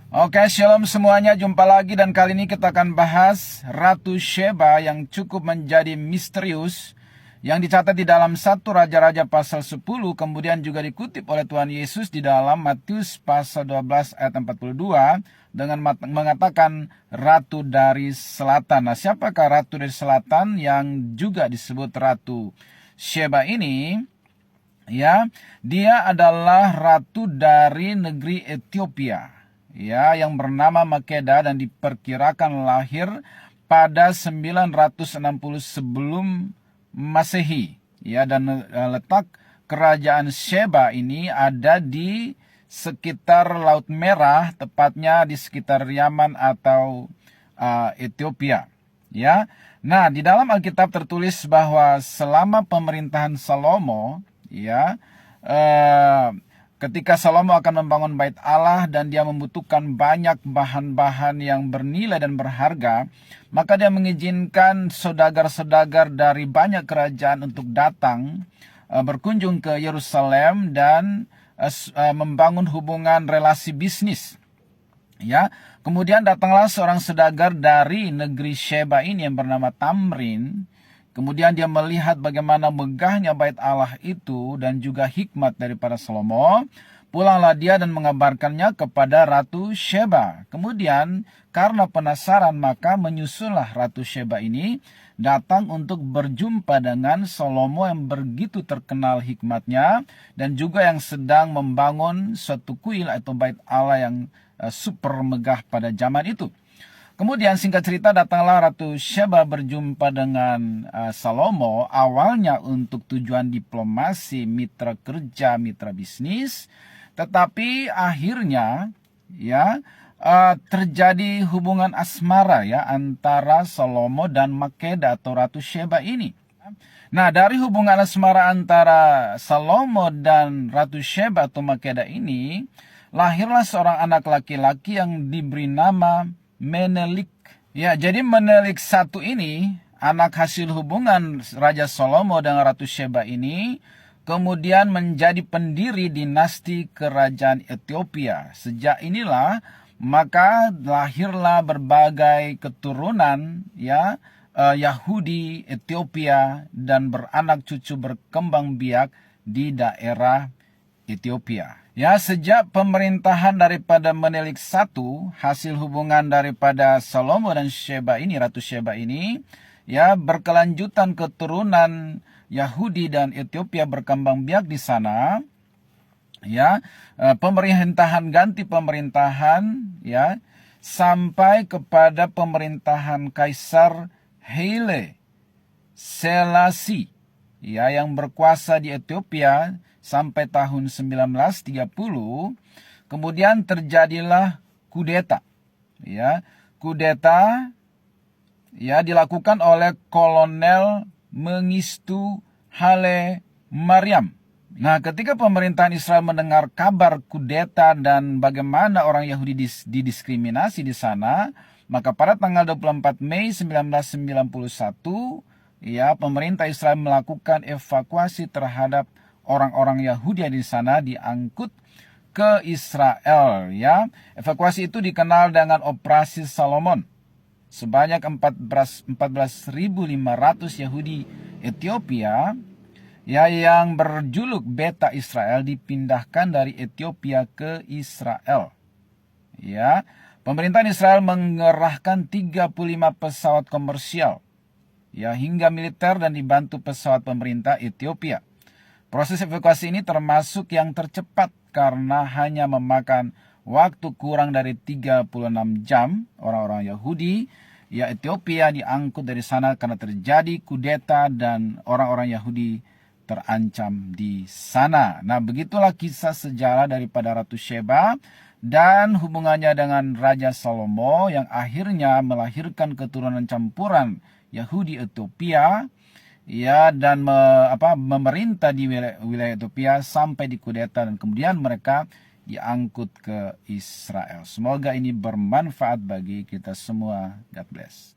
Oke, shalom semuanya, jumpa lagi dan kali ini kita akan bahas Ratu Sheba yang cukup menjadi misterius yang dicatat di dalam 1 Raja-Raja pasal 10, kemudian juga dikutip oleh Tuhan Yesus di dalam Matius pasal 12 ayat 42 dengan mengatakan Ratu dari Selatan. Nah, siapakah Ratu dari Selatan yang juga disebut Ratu Sheba ini? Ya, dia adalah ratu dari negeri Ethiopia, ya, yang bernama Makeda dan diperkirakan lahir pada 960 sebelum Masehi, ya, dan letak kerajaan Sheba ini ada di sekitar Laut Merah, tepatnya di sekitar Yaman atau Ethiopia, ya. Nah, di dalam Alkitab tertulis bahwa selama pemerintahan Salomo, ya, ketika Salomo akan membangun bait Allah dan dia membutuhkan banyak bahan-bahan yang bernilai dan berharga, maka dia mengizinkan saudagar-saudagar dari banyak kerajaan untuk datang berkunjung ke Yerusalem dan membangun hubungan relasi bisnis. Ya, kemudian datanglah seorang saudagar dari negeri Sheba ini yang bernama Tamrin. Kemudian dia melihat bagaimana megahnya bait Allah itu dan juga hikmat daripada Salomo. Pulanglah dia dan mengabarkannya kepada Ratu Sheba. Kemudian karena penasaran maka menyusullah Ratu Sheba ini datang untuk berjumpa dengan Salomo yang begitu terkenal hikmatnya dan juga yang sedang membangun suatu kuil atau bait Allah yang super megah pada zaman itu. Kemudian singkat cerita datanglah Ratu Sheba berjumpa dengan Salomo, awalnya untuk tujuan diplomasi, mitra kerja, mitra bisnis, tetapi akhirnya ya terjadi hubungan asmara ya antara Salomo dan Makeda atau Ratu Sheba ini. Nah, dari hubungan asmara antara Salomo dan Ratu Sheba atau Makeda ini, lahirlah seorang anak laki-laki yang diberi nama Menelik. Ya, jadi Menelik satu ini, anak hasil hubungan Raja Salomo dengan Ratu Sheba ini, kemudian menjadi pendiri dinasti kerajaan Ethiopia. Sejak inilah, maka lahirlah berbagai keturunan, ya, Yahudi, Ethiopia, dan beranak cucu berkembang biak di daerah Ethiopia. Ya, sejak pemerintahan daripada Menelik I, hasil hubungan daripada Salomo dan Sheba ini, Ratu Sheba ini, ya, berkelanjutan keturunan Yahudi dan Ethiopia berkembang biak di sana. Ya, pemerintahan ganti pemerintahan, ya, sampai kepada pemerintahan Kaisar Haile Selassie, ya, yang berkuasa di Ethiopia sampai tahun 1930. Kemudian terjadilah kudeta. Ya, kudeta ya dilakukan oleh Kolonel Mengistu Haile Mariam. Nah, ketika pemerintahan Israel mendengar kabar kudeta dan bagaimana orang Yahudi didiskriminasi di sana, maka pada tanggal 24 Mei 1991, ya, pemerintah Israel melakukan evakuasi terhadap orang-orang Yahudi di sana, diangkut ke Israel, ya. Evakuasi itu dikenal dengan Operasi Salomon. Sebanyak 14.500 Yahudi Ethiopia, ya, yang berjuluk Beta Israel dipindahkan dari Ethiopia ke Israel. Ya, pemerintahan Israel mengerahkan 35 pesawat komersial, ya, hingga militer dan dibantu pesawat pemerintah Ethiopia. Proses evakuasi ini termasuk yang tercepat karena hanya memakan waktu kurang dari 36 jam. Orang-orang Yahudi, ya, Ethiopia diangkut dari sana karena terjadi kudeta dan orang-orang Yahudi terancam di sana. Nah, begitulah kisah sejarah daripada Ratu Sheba dan hubungannya dengan Raja Salomo yang akhirnya melahirkan keturunan campuran Yahudi Ethiopia, ya, dan memerintah di wilayah Ethiopia sampai dikudeta dan kemudian mereka diangkut ke Israel. Semoga ini bermanfaat bagi kita semua. God bless.